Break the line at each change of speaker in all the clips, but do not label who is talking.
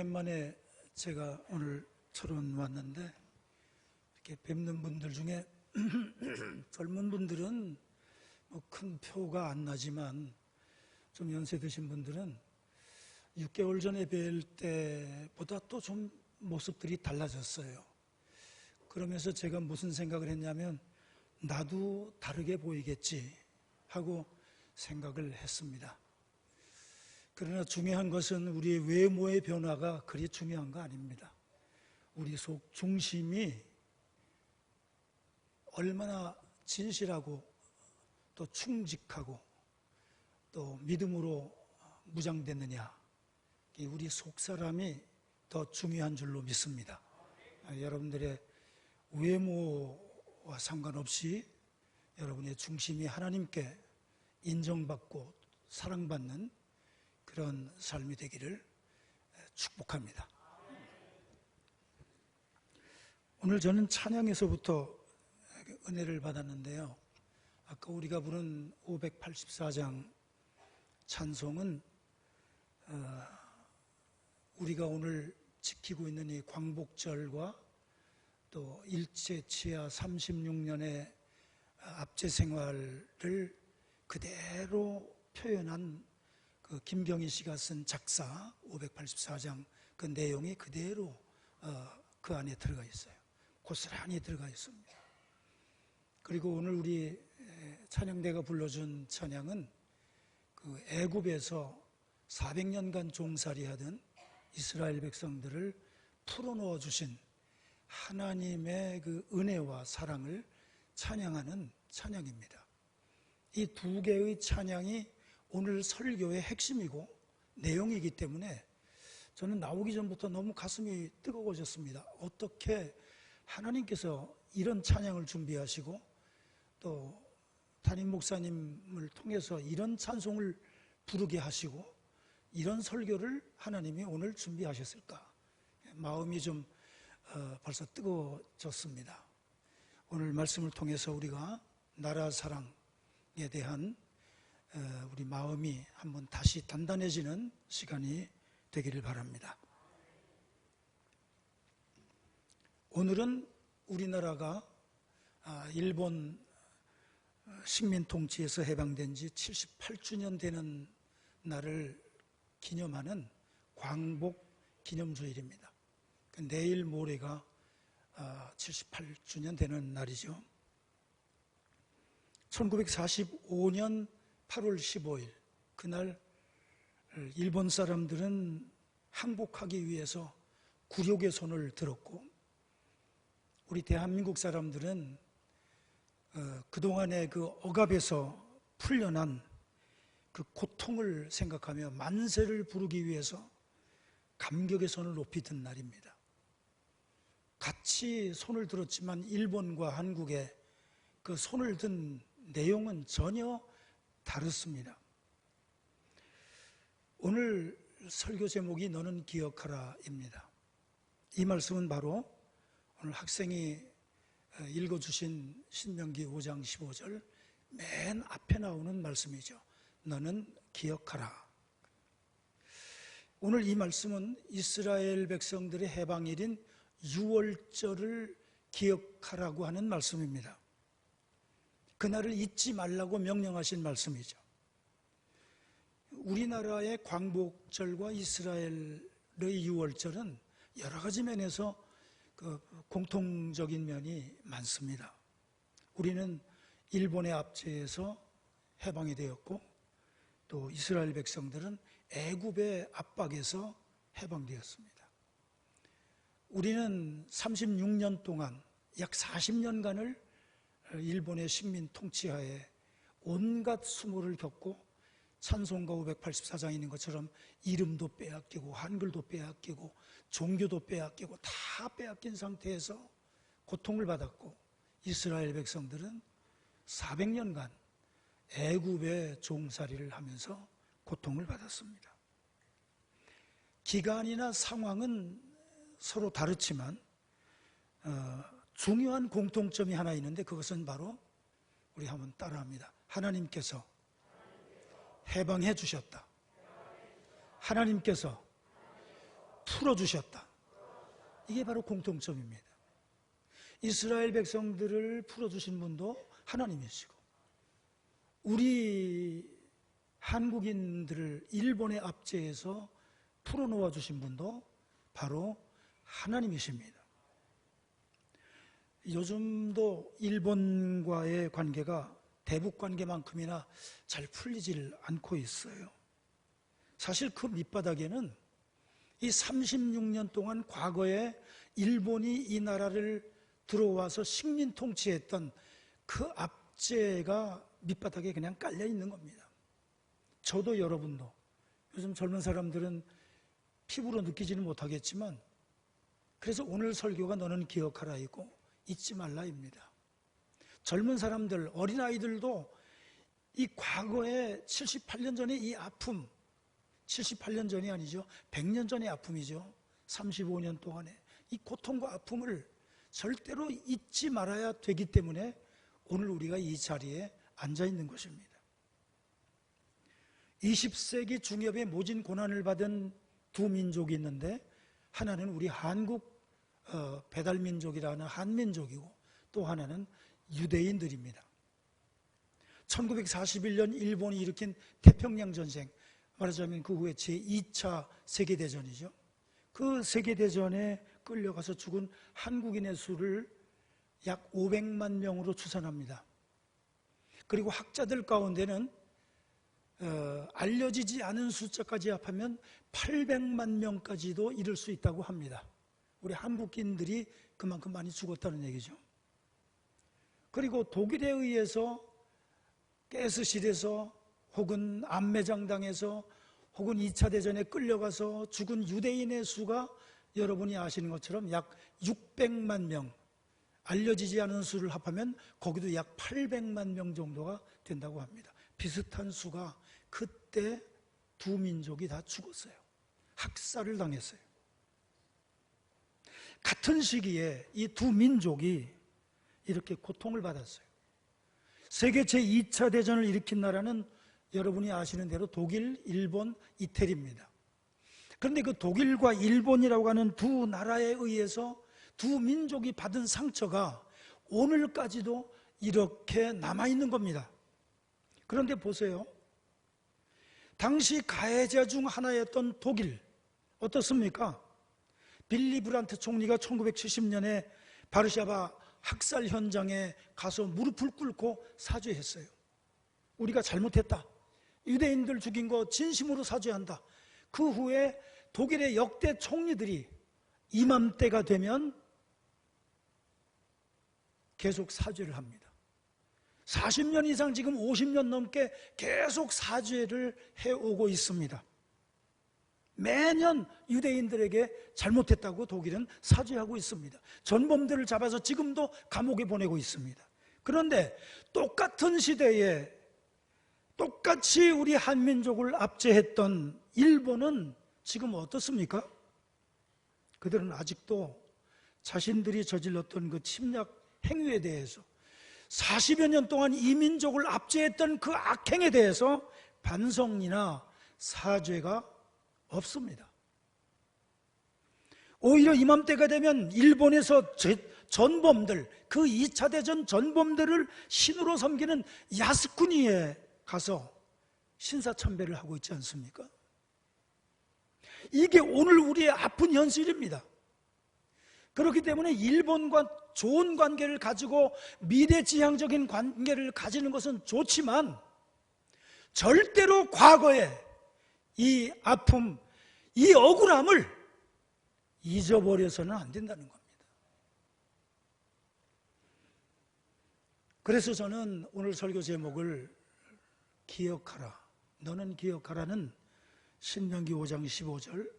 오랜만에 제가 오늘 철원 왔는데 이렇게 뵙는 분들 중에 젊은 분들은 뭐 큰 표가 안 나지만 좀 연세 드신 분들은 6개월 전에 뵐 때보다 또 좀 모습들이 달라졌어요. 그러면서 제가 무슨 생각을 했냐면 나도 다르게 보이겠지 하고 생각을 했습니다. 그러나 중요한 것은 우리의 외모의 변화가 그리 중요한 거 아닙니다. 우리 속 중심이 얼마나 진실하고 또 충직하고 또 믿음으로 무장됐느냐, 우리 속 사람이 더 중요한 줄로 믿습니다. 여러분들의 외모와 상관없이 여러분의 중심이 하나님께 인정받고 사랑받는 그런 삶이 되기를 축복합니다. 오늘 저는 찬양에서부터 은혜를 받았는데요. 아까 우리가 부른 584장 찬송은 우리가 오늘 지키고 있는 이 광복절과 또 일제치하 36년의 압제 생활을 그대로 표현한 그 김경희 씨가 쓴 작사 584장 그 내용이 그대로 그 안에 들어가 있어요. 고스란히 들어가 있습니다. 그리고 오늘 우리 찬양대가 불러준 찬양은 그 애굽에서 400년간 종살이하던 이스라엘 백성들을 풀어놓아 주신 하나님의 그 은혜와 사랑을 찬양하는 찬양입니다. 이 두 개의 찬양이 오늘 설교의 핵심이고 내용이기 때문에 저는 나오기 전부터 너무 가슴이 뜨거워졌습니다. 어떻게 하나님께서 이런 찬양을 준비하시고 또 담임 목사님을 통해서 이런 찬송을 부르게 하시고 이런 설교를 하나님이 오늘 준비하셨을까? 마음이 좀 벌써 뜨거워졌습니다. 오늘 말씀을 통해서 우리가 나라 사랑에 대한 우리 마음이 한번 다시 단단해지는 시간이 되기를 바랍니다. 오늘은 우리나라가 일본 식민 통치에서 해방된 지 78주년 되는 날을 기념하는 광복 기념주일입니다. 내일 모레가 78주년 되는 날이죠. 1945년 8월 15일 그날 일본 사람들은 항복하기 위해서 굴욕의 손을 들었고 우리 대한민국 사람들은 그동안의 그 억압에서 풀려난 그 고통을 생각하며 만세를 부르기 위해서 감격의 손을 높이 든 날입니다. 같이 손을 들었지만 일본과 한국의 그 손을 든 내용은 전혀 다릅니다. 오늘 설교 제목이 너는 기억하라입니다. 이 말씀은 바로 오늘 학생이 읽어주신 신명기 5장 15절 맨 앞에 나오는 말씀이죠. 너는 기억하라. 오늘 이 말씀은 이스라엘 백성들의 해방일인 유월절을 기억하라고 하는 말씀입니다. 그날을 잊지 말라고 명령하신 말씀이죠. 우리나라의 광복절과 이스라엘의 유월절은 여러 가지 면에서 그 공통적인 면이 많습니다. 우리는 일본의 압제에서 해방이 되었고 또 이스라엘 백성들은 애굽의 압박에서 해방되었습니다. 우리는 36년 동안 약 40년간을 일본의 식민 통치하에 온갖 수모를 겪고 찬송가 584장에 있는 것처럼 이름도 빼앗기고 한글도 빼앗기고 종교도 빼앗기고 다 빼앗긴 상태에서 고통을 받았고 이스라엘 백성들은 400년간 애굽의 종살이를 하면서 고통을 받았습니다. 기간이나 상황은 서로 다르지만 중요한 공통점이 하나 있는데 그것은 바로 우리 한번 따라합니다. 하나님께서 해방해 주셨다. 하나님께서 풀어주셨다. 이게 바로 공통점입니다. 이스라엘 백성들을 풀어주신 분도 하나님이시고, 우리 한국인들을 일본에 압제해서 풀어놓아 주신 분도 바로 하나님이십니다. 요즘도 일본과의 관계가 대북 관계만큼이나 잘 풀리질 않고 있어요. 사실 그 밑바닥에는 이 36년 동안 과거에 일본이 이 나라를 들어와서 식민 통치했던 그 압제가 밑바닥에 그냥 깔려 있는 겁니다. 저도 여러분도, 요즘 젊은 사람들은 피부로 느끼지는 못하겠지만, 그래서 오늘 설교가 너는 기억하라이고 잊지 말라입니다. 젊은 사람들, 어린아이들도 이 과거에 78년 전에 이 아픔, 78년 전이 아니죠, 100년 전의 아픔이죠. 35년 동안에 이 고통과 아픔을 절대로 잊지 말아야 되기 때문에 오늘 우리가 이 자리에 앉아 있는 것입니다. 20세기 중엽에 모진 고난을 받은 두 민족이 있는데, 하나는 우리 한국 배달민족이라는 한민족이고, 또 하나는 유대인들입니다. 1941년 일본이 일으킨 태평양 전쟁, 말하자면 그 후에 제2차 세계대전이죠. 그 세계대전에 끌려가서 죽은 한국인의 수를 약 500만 명으로 추산합니다. 그리고 학자들 가운데는 알려지지 않은 숫자까지 합하면 800만 명까지도 이를 수 있다고 합니다. 우리 한국인들이 그만큼 많이 죽었다는 얘기죠. 그리고 독일에 의해서 가스실에서 혹은 암매장당해서 혹은 2차 대전에 끌려가서 죽은 유대인의 수가 여러분이 아시는 것처럼 약 600만 명, 알려지지 않은 수를 합하면 거기도 약 800만 명 정도가 된다고 합니다. 비슷한 수가 그때 두 민족이 다 죽었어요. 학살을 당했어요. 같은 시기에 이 두 민족이 이렇게 고통을 받았어요. 세계 제2차 대전을 일으킨 나라는 여러분이 아시는 대로 독일, 일본, 이태리입니다. 그런데 그 독일과 일본이라고 하는 두 나라에 의해서 두 민족이 받은 상처가 오늘까지도 이렇게 남아있는 겁니다. 그런데 보세요. 당시 가해자 중 하나였던 독일, 어떻습니까? 빌리 브란트 총리가 1970년에 바르샤바 학살 현장에 가서 무릎을 꿇고 사죄했어요. 우리가 잘못했다. 유대인들 죽인 거 진심으로 사죄한다. 그 후에 독일의 역대 총리들이 이맘때가 되면 계속 사죄를 합니다. 40년 이상, 지금 50년 넘게 계속 사죄를 해오고 있습니다. 매년 유대인들에게 잘못했다고 독일은 사죄하고 있습니다. 전범들을 잡아서 지금도 감옥에 보내고 있습니다. 그런데 똑같은 시대에 똑같이 우리 한민족을 압제했던 일본은 지금 어떻습니까? 그들은 아직도 자신들이 저질렀던 그 침략 행위에 대해서 40여 년 동안 이 민족을 압제했던 그 악행에 대해서 반성이나 사죄가 없습니다. 오히려 이맘때가 되면 일본에서 전범들, 그 2차 대전 전범들을 신으로 섬기는 야스쿠니에 가서 신사참배를 하고 있지 않습니까? 이게 오늘 우리의 아픈 현실입니다. 그렇기 때문에 일본과 좋은 관계를 가지고 미래지향적인 관계를 가지는 것은 좋지만 절대로 과거에 이 아픔, 이 억울함을 잊어버려서는 안 된다는 겁니다. 그래서 저는 오늘 설교 제목을 기억하라, 너는 기억하라는 신명기 5장 15절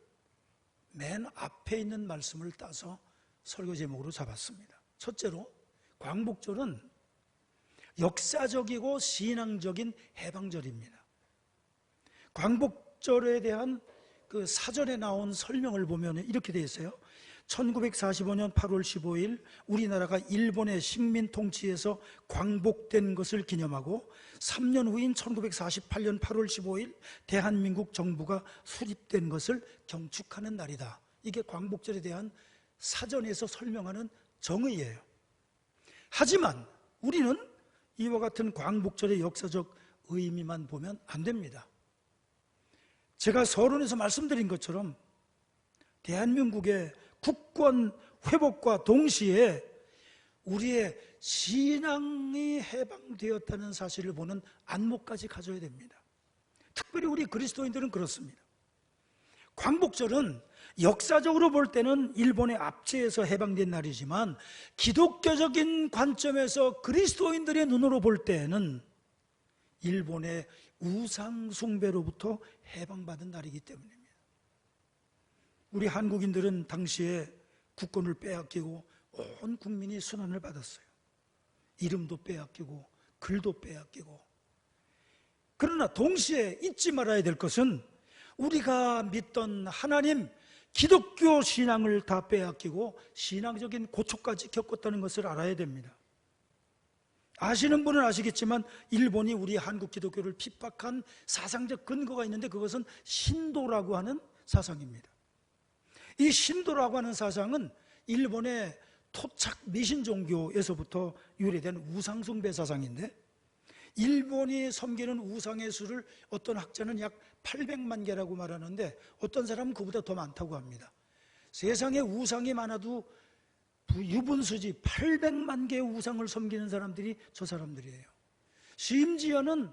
맨 앞에 있는 말씀을 따서 설교 제목으로 잡았습니다. 첫째로, 광복절은 역사적이고 신앙적인 해방절입니다. 광복절에 대한 그 사전에 나온 설명을 보면 이렇게 되어 있어요. 1945년 8월 15일 우리나라가 일본의 식민 통치에서 광복된 것을 기념하고 3년 후인 1948년 8월 15일 대한민국 정부가 수립된 것을 경축하는 날이다. 이게 광복절에 대한 사전에서 설명하는 정의예요. 하지만 우리는 이와 같은 광복절의 역사적 의미만 보면 안 됩니다. 제가 서론에서 말씀드린 것처럼 대한민국의 국권 회복과 동시에 우리의 신앙이 해방되었다는 사실을 보는 안목까지 가져야 됩니다. 특별히 우리 그리스도인들은 그렇습니다. 광복절은 역사적으로 볼 때는 일본의 압제에서 해방된 날이지만 기독교적인 관점에서 그리스도인들의 눈으로 볼 때는 일본의 우상 숭배로부터 해방받은 날이기 때문입니다. 우리 한국인들은 당시에 국권을 빼앗기고 온 국민이 순환을 받았어요. 이름도 빼앗기고 글도 빼앗기고. 그러나 동시에 잊지 말아야 될 것은 우리가 믿던 하나님, 기독교 신앙을 다 빼앗기고 신앙적인 고초까지 겪었다는 것을 알아야 됩니다. 아시는 분은 아시겠지만 일본이 우리 한국 기독교를 핍박한 사상적 근거가 있는데 그것은 신도라고 하는 사상입니다. 이 신도라고 하는 사상은 일본의 토착 미신 종교에서부터 유래된 우상 숭배 사상인데 일본이 섬기는 우상의 수를 어떤 학자는 약 800만 개라고 말하는데 어떤 사람은 그보다 더 많다고 합니다. 세상에 우상이 많아도 유분수지 800만 개의 우상을 섬기는 사람들이 저 사람들이에요. 심지어는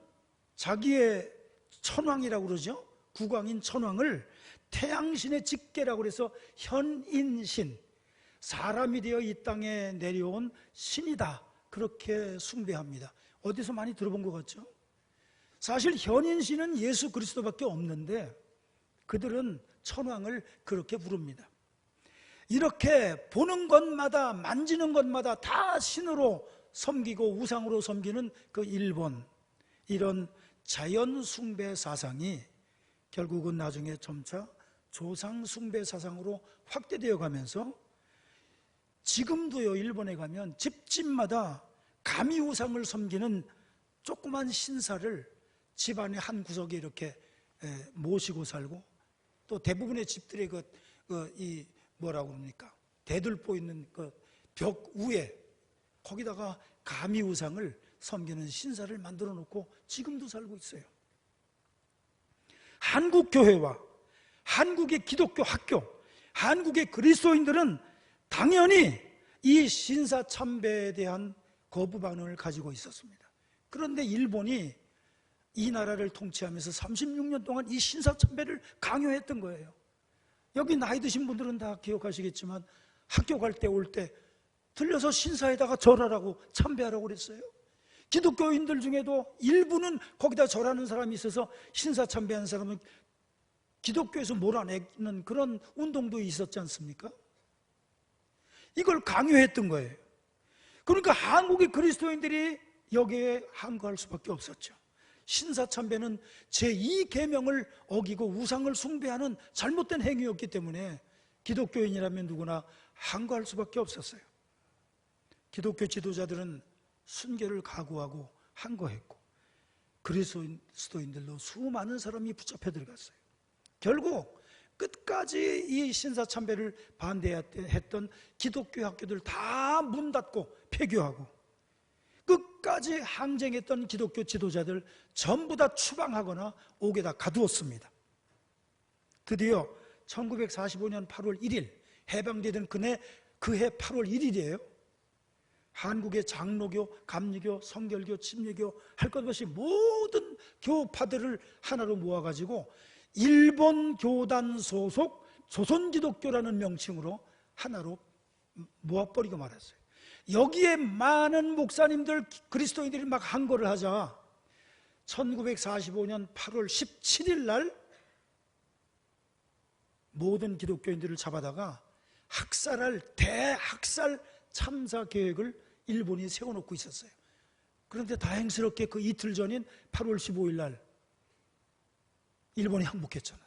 자기의 천왕이라고 그러죠. 국왕인 천왕을 태양신의 직계라고 그래서 현인신, 사람이 되어 이 땅에 내려온 신이다, 그렇게 숭배합니다. 어디서 많이 들어본 것 같죠? 사실 현인신은 예수 그리스도밖에 없는데 그들은 천왕을 그렇게 부릅니다. 이렇게 보는 것마다 만지는 것마다 다 신으로 섬기고 우상으로 섬기는 그 일본, 이런 자연 숭배 사상이 결국은 나중에 점차 조상 숭배 사상으로 확대되어 가면서 지금도요, 일본에 가면 집집마다 가미 우상을 섬기는 조그만 신사를 집안의 한 구석에 이렇게 모시고 살고, 또 대부분의 집들의 이 뭐라고 그럽니까? 대들보 있는 그 벽 위에 거기다가 가미 우상을 섬기는 신사를 만들어 놓고 지금도 살고 있어요. 한국 교회와 한국의 기독교 학교, 한국의 그리스도인들은 당연히 이 신사 참배에 대한 거부 반응을 가지고 있었습니다. 그런데 일본이 이 나라를 통치하면서 36년 동안 이 신사 참배를 강요했던 거예요. 여기 나이 드신 분들은 다 기억하시겠지만 학교 갈 때 올 때 들려서 신사에다가 절하라고 참배하라고 그랬어요. 기독교인들 중에도 일부는 거기다 절하는 사람이 있어서 신사 참배하는 사람은 기독교에서 몰아내는 그런 운동도 있었지 않습니까? 이걸 강요했던 거예요. 그러니까 한국의 그리스도인들이 여기에 항거할 수밖에 없었죠. 신사참배는 제2계명을 어기고 우상을 숭배하는 잘못된 행위였기 때문에 기독교인이라면 누구나 항거할 수밖에 없었어요. 기독교 지도자들은 순교를 각오하고 항거했고 그리스도인들도 수많은 사람이 붙잡혀 들어갔어요. 결국 끝까지 이 신사참배를 반대했던 기독교 학교들 다 문 닫고 폐교하고 끝까지 항쟁했던 기독교 지도자들 전부 다 추방하거나 옥에다 가두었습니다. 드디어 1945년 8월 1일 해방되던 그해 8월 1일이에요. 한국의 장로교, 감리교, 성결교, 침례교 할 것 없이 모든 교파들을 하나로 모아가지고 일본 교단 소속 조선기독교라는 명칭으로 하나로 모아버리고 말았어요. 여기에 많은 목사님들, 그리스도인들이 막 항거를 하자 1945년 8월 17일 날 모든 기독교인들을 잡아다가 학살할 대학살 참사 계획을 일본이 세워놓고 있었어요. 그런데 다행스럽게 그 이틀 전인 8월 15일 날 일본이 항복했잖아요.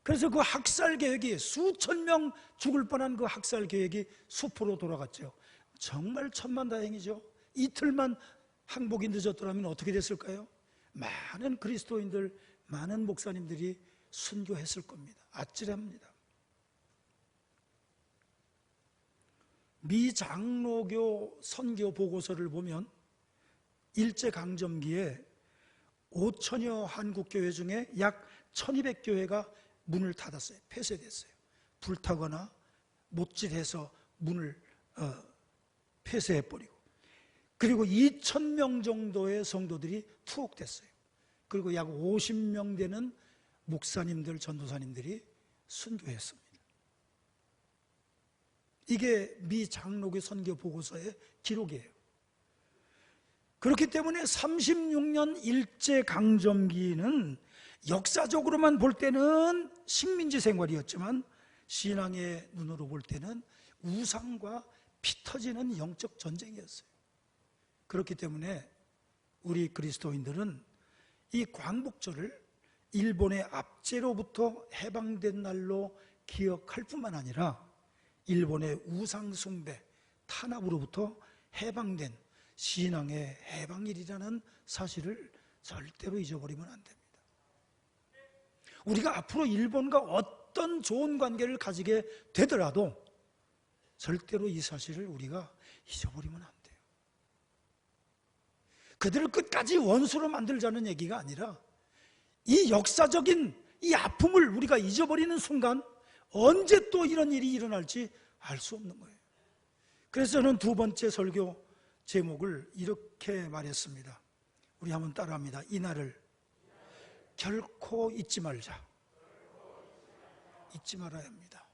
그래서 그 학살 계획이 수천 명 죽을 뻔한 그 학살 계획이 수포로 돌아갔죠. 정말 천만다행이죠. 이틀만 항복이 늦었더라면 어떻게 됐을까요? 많은 그리스도인들, 많은 목사님들이 순교했을 겁니다. 아찔합니다. 미 장로교 선교 보고서를 보면 일제강점기에 5천여 한국교회 중에 약 1200교회가 문을 닫았어요. 폐쇄됐어요. 불타거나 못질해서 문을 폐쇄해버리고, 그리고 2000명 정도의 성도들이 투옥됐어요. 그리고 약 50명 되는 목사님들, 전도사님들이 순교했습니다. 이게 미 장로교 선교 보고서의 기록이에요. 그렇기 때문에 36년 일제강점기는 역사적으로만 볼 때는 식민지 생활이었지만 신앙의 눈으로 볼 때는 우상과 피 터지는 영적 전쟁이었어요. 그렇기 때문에 우리 그리스도인들은 이 광복절을 일본의 압제로부터 해방된 날로 기억할 뿐만 아니라 일본의 우상숭배, 탄압으로부터 해방된 신앙의 해방일이라는 사실을 절대로 잊어버리면 안 됩니다. 우리가 앞으로 일본과 어떤 좋은 관계를 가지게 되더라도 절대로 이 사실을 우리가 잊어버리면 안 돼요. 그들을 끝까지 원수로 만들자는 얘기가 아니라 이 역사적인 이 아픔을 우리가 잊어버리는 순간 언제 또 이런 일이 일어날지 알 수 없는 거예요. 그래서 저는 두 번째 설교 제목을 이렇게 말했습니다. 우리 한번 따라합니다. 이날을 결코 잊지 말자. 잊지 말아야 합니다.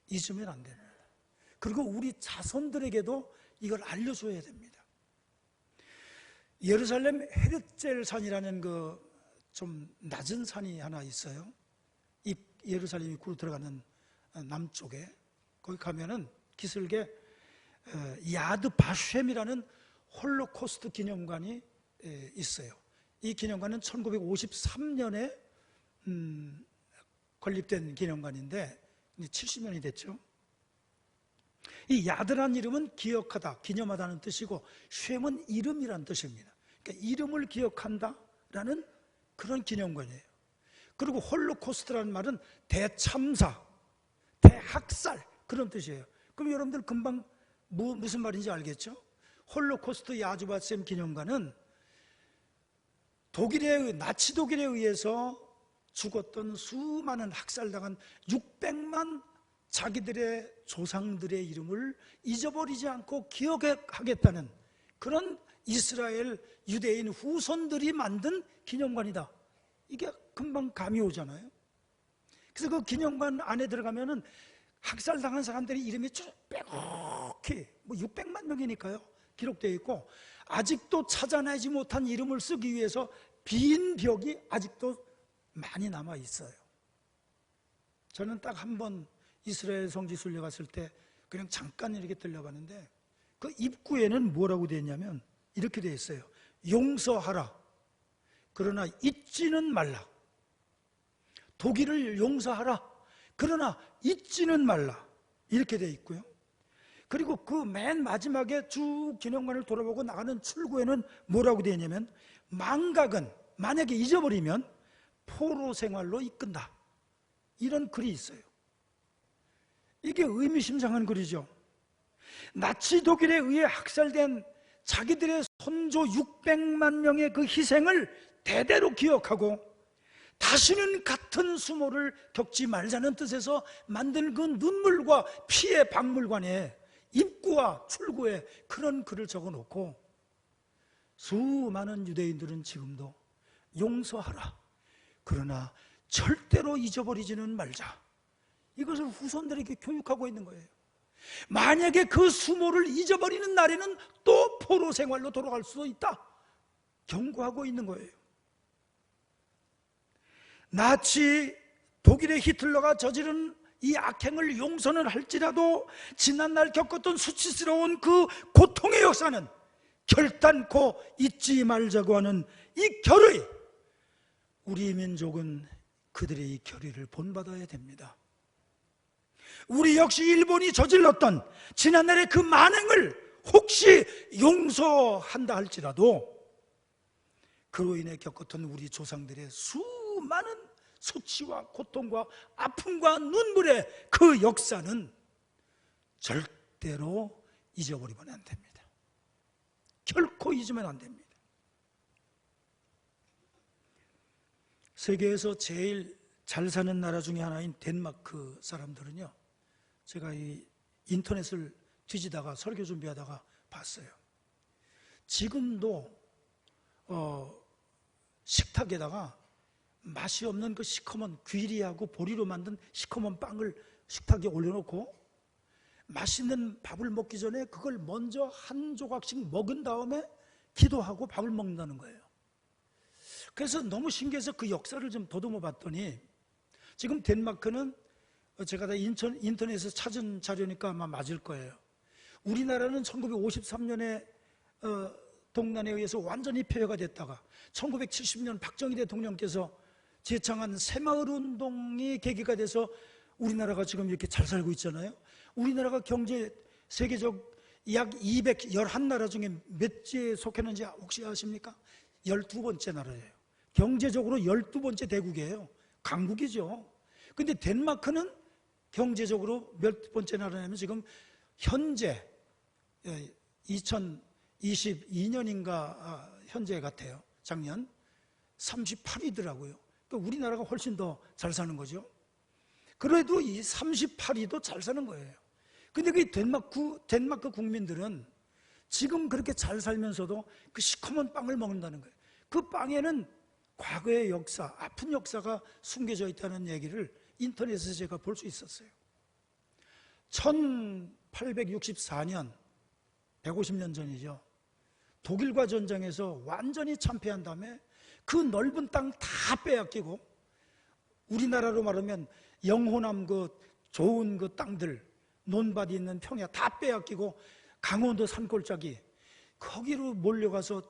잊으면 안 됩니다. 그리고 우리 자손들에게도 이걸 알려줘야 됩니다. 예루살렘 헤르젤 산이라는 그 좀 낮은 산이 하나 있어요. 이 예루살렘 입구로 들어가는 남쪽에, 거기 가면은 기슭에 야드 바셴이라는 홀로코스트 기념관이 있어요. 이 기념관은 1953년에 건립된 기념관인데 70년이 됐죠. 이 야드란 이름은 기억하다, 기념하다는 뜻이고 쉔은 이름이란 뜻입니다. 그러니까 이름을 기억한다라는 그런 기념관이에요. 그리고 홀로코스트라는 말은 대참사, 대학살 그런 뜻이에요. 그럼 여러분들 금방 무슨 말인지 알겠죠? 홀로코스트 야드바셈 기념관은 나치 독일에 의해서 죽었던 수많은 학살당한 600만 자기들의 조상들의 이름을 잊어버리지 않고 기억하겠다는 그런 이스라엘 유대인 후손들이 만든 기념관이다. 이게 금방 감이 오잖아요. 그래서 그 기념관 안에 들어가면은 학살당한 사람들의 이름이 쭉 빼곡히 600만 명이니까요 기록되어 있고, 아직도 찾아내지 못한 이름을 쓰기 위해서 빈 벽이 아직도 많이 남아 있어요. 저는 딱 한 번 이스라엘 성지 순례 갔을 때 그냥 잠깐 이렇게 들려봤는데 그 입구에는 뭐라고 되어 있냐면 이렇게 되어 있어요. 용서하라. 그러나 잊지는 말라. 독일을 용서하라. 그러나 잊지는 말라. 이렇게 되어 있고요. 그리고 그 맨 마지막에 쭉 기념관을 돌아보고 나가는 출구에는 뭐라고 되어 있냐면 망각은 만약에 잊어버리면 포로 생활로 이끈다. 이런 글이 있어요. 이게 의미심장한 글이죠. 나치 독일에 의해 학살된 자기들의 선조 600만 명의 그 희생을 대대로 기억하고 다시는 같은 수모를 겪지 말자는 뜻에서 만든 그 눈물과 피의 박물관에 입구와 출구에 그런 글을 적어놓고 수많은 유대인들은 지금도 용서하라. 그러나 절대로 잊어버리지는 말자. 이것을 후손들에게 교육하고 있는 거예요. 만약에 그 수모를 잊어버리는 날에는 또 포로 생활로 돌아갈 수도 있다. 경고하고 있는 거예요. 나치 독일의 히틀러가 저지른 이 악행을 용서는 할지라도 지난날 겪었던 수치스러운 그 고통의 역사는 결단코 잊지 말자고 하는 이 결의, 우리 민족은 그들의 이 결의를 본받아야 됩니다. 우리 역시 일본이 저질렀던 지난날의 그 만행을 혹시 용서한다 할지라도 그로 인해 겪었던 우리 조상들의 수많은 수치와 고통과 아픔과 눈물의 그 역사는 절대로 잊어버리면 안 됩니다. 결코 잊으면 안 됩니다. 세계에서 제일 잘 사는 나라 중에 하나인 덴마크 사람들은요, 제가 이 인터넷을 뒤지다가 설교 준비하다가 봤어요. 지금도 식탁에다가 맛이 없는 그 시커먼 귀리하고 보리로 만든 시커먼 빵을 식탁에 올려놓고 맛있는 밥을 먹기 전에 그걸 먼저 한 조각씩 먹은 다음에 기도하고 밥을 먹는다는 거예요. 그래서 너무 신기해서 그 역사를 좀 더듬어 봤더니, 지금 덴마크는 제가 다 인터넷에서 찾은 자료니까 아마 맞을 거예요. 우리나라는 1953년에 동란에 의해서 완전히 폐허가 됐다가 1970년 박정희 대통령께서 제창한 새마을운동이 계기가 돼서 우리나라가 지금 이렇게 잘 살고 있잖아요. 우리나라가 경제 세계적 약 211나라 중에 몇째에 속했는지 혹시 아십니까? 12번째 나라예요. 경제적으로 12번째 대국이에요. 강국이죠. 근데 덴마크는 경제적으로 몇 번째 나라냐면 지금 현재 2022년인가 현재 같아요. 작년 38위더라고요. 그러니까 우리나라가 훨씬 더 잘 사는 거죠. 그래도 이 38위도 잘 사는 거예요. 근데 그 덴마크 국민들은 지금 그렇게 잘 살면서도 그 시커먼 빵을 먹는다는 거예요. 그 빵에는 과거의 역사, 아픈 역사가 숨겨져 있다는 얘기를 인터넷에서 제가 볼 수 있었어요. 1864년, 150년 전이죠. 독일과 전쟁에서 완전히 참패한 다음에 그 넓은 땅 다 빼앗기고, 우리나라로 말하면 영호남 그 좋은 그 땅들, 논밭이 있는 평야 다 빼앗기고 강원도 산골짜기 거기로 몰려가서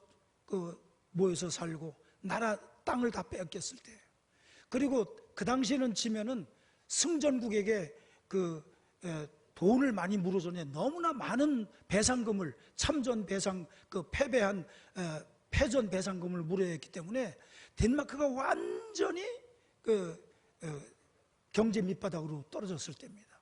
모여서 살고 나라 땅을 다 빼앗겼을 때, 그리고 그 당시에는 지면은 승전국에게 돈을 많이 물어줬네. 너무나 많은 배상금을, 참전 배상, 패배한 패전 배상금을 물어야 했기 때문에 덴마크가 완전히 경제 밑바닥으로 떨어졌을 때입니다.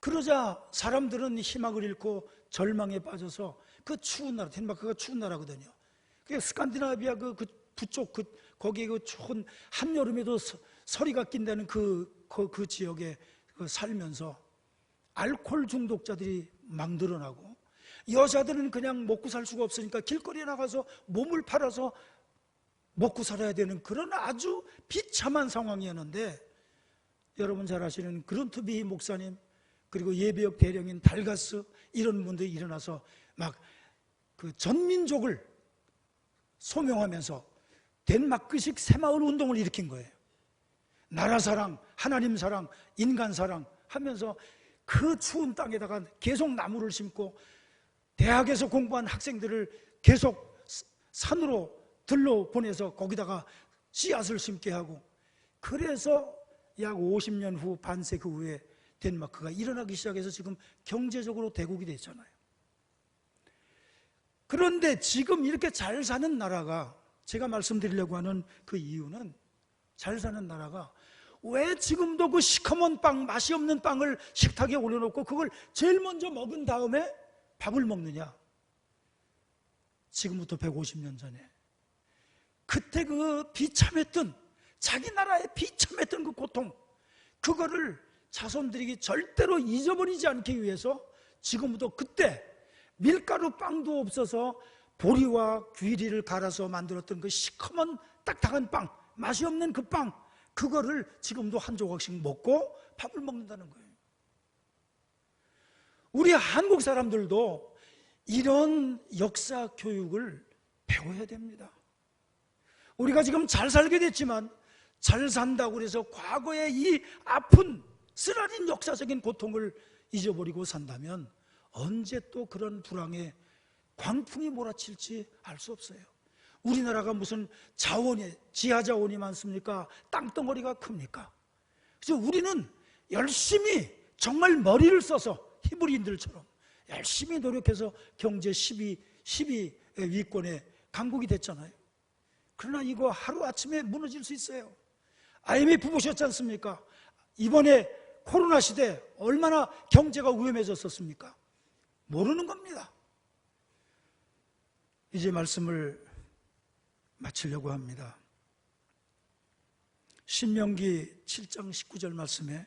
그러자 사람들은 희망을 잃고 절망에 빠져서 그 추운 나라, 덴마크가 추운 나라거든요. 그 스칸디나비아 그 북쪽 거기에 그 추운 한여름에도 서리가 낀다는 그 지역에 살면서 알코올 중독자들이 막 늘어나고, 여자들은 그냥 먹고 살 수가 없으니까 길거리에 나가서 몸을 팔아서 먹고 살아야 되는 그런 아주 비참한 상황이었는데, 여러분 잘 아시는 그룬트비 목사님, 그리고 예배역 대령인 달가스, 이런 분들이 일어나서 막 그 전민족을 소명하면서 덴마크식 새마을 운동을 일으킨 거예요. 나라 사랑, 하나님 사랑, 인간 사랑 하면서 그 추운 땅에다가 계속 나무를 심고, 대학에서 공부한 학생들을 계속 산으로 들러 보내서 거기다가 씨앗을 심게 하고, 그래서 약 50년 후, 반세기 후에 덴마크가 일어나기 시작해서 지금 경제적으로 대국이 됐잖아요. 그런데 지금 이렇게 잘 사는 나라가, 제가 말씀드리려고 하는 그 이유는, 잘 사는 나라가 왜 지금도 그 시커먼 빵, 맛이 없는 빵을 식탁에 올려놓고 그걸 제일 먼저 먹은 다음에 밥을 먹느냐? 지금부터 150년 전에 그때 그 비참했던, 자기 나라의 비참했던 그 고통, 그거를 자손들에게 절대로 잊어버리지 않기 위해서 지금부터 그때 밀가루 빵도 없어서 보리와 귀리를 갈아서 만들었던 그 시커먼 딱딱한 빵, 맛이 없는 그 빵, 그거를 지금도 한 조각씩 먹고 밥을 먹는다는 거예요. 우리 한국 사람들도 이런 역사 교육을 배워야 됩니다. 우리가 지금 잘 살게 됐지만, 잘 산다고 해서 과거의 이 아픈 쓰라린 역사적인 고통을 잊어버리고 산다면 언제 또 그런 불황에 광풍이 몰아칠지 알 수 없어요. 우리나라가 무슨 자원이, 지하 자원이 많습니까? 땅덩어리가 큽니까? 그래서 우리는 열심히 정말 머리를 써서 히브리인들처럼 열심히 노력해서 경제 10위 위권의 강국이 됐잖아요. 그러나 이거 하루아침에 무너질 수 있어요. IMF 보셨지 않습니까? 이번에 코로나 시대 얼마나 경제가 위험해졌었습니까? 모르는 겁니다. 이제 말씀을 마치려고 합니다. 신명기 7장 19절 말씀에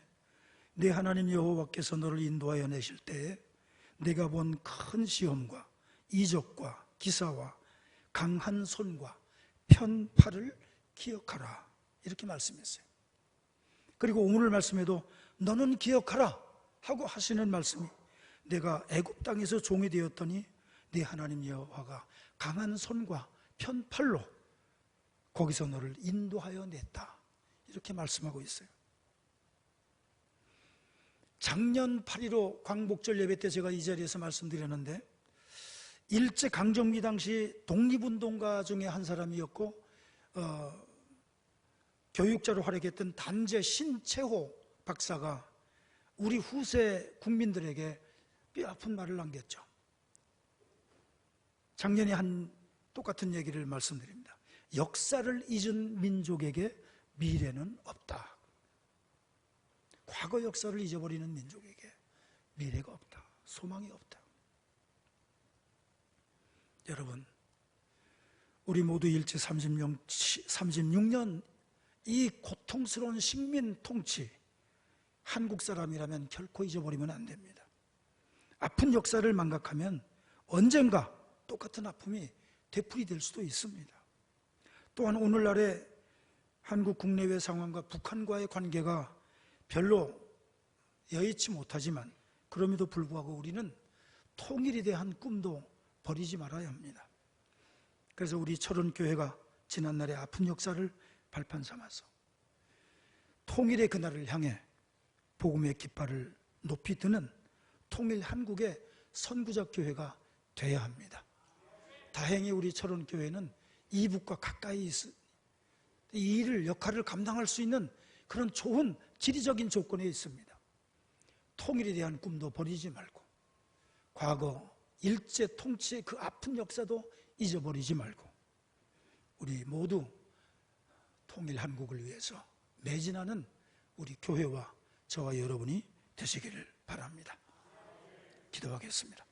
네 하나님 여호와께서 너를 인도하여 내실 때에 내가 본 큰 시험과 이적과 기사와 강한 손과 편팔을 기억하라, 이렇게 말씀했어요. 그리고 오늘 말씀에도 너는 기억하라 하고 하시는 말씀이 내가 애굽 땅에서 종이 되었더니 네 하나님 여호와가 강한 손과 편팔로 거기서 너를 인도하여 냈다, 이렇게 말씀하고 있어요. 작년 8.15 광복절 예배 때 제가 이 자리에서 말씀드렸는데, 일제강점기 당시 독립운동가 중에 한 사람이었고 교육자로 활약했던 단재 신채호 박사가 우리 후세 국민들에게 뼈아픈 말을 남겼죠. 작년에 한 똑같은 얘기를 말씀드립니다. 역사를 잊은 민족에게 미래는 없다. 과거 역사를 잊어버리는 민족에게 미래가 없다, 소망이 없다. 여러분, 우리 모두 일제 36년 이 고통스러운 식민 통치, 한국 사람이라면 결코 잊어버리면 안 됩니다. 아픈 역사를 망각하면 언젠가 똑같은 아픔이 되풀이될 수도 있습니다. 또한 오늘날의 한국 국내외 상황과 북한과의 관계가 별로 여의치 못하지만 그럼에도 불구하고 우리는 통일에 대한 꿈도 버리지 말아야 합니다. 그래서 우리 철원교회가 지난날의 아픈 역사를 발판 삼아서 통일의 그날을 향해 복음의 깃발을 높이 드는 통일 한국의 선구자 교회가 되어야 합니다. 다행히 우리 철원교회는 이북과 가까이 있으니 이 일을, 역할을 감당할 수 있는 그런 좋은 지리적인 조건에 있습니다. 통일에 대한 꿈도 버리지 말고 과거 일제 통치의 그 아픈 역사도 잊어버리지 말고 우리 모두 통일 한국을 위해서 매진하는 우리 교회와 저와 여러분이 되시기를 바랍니다. 기도하겠습니다.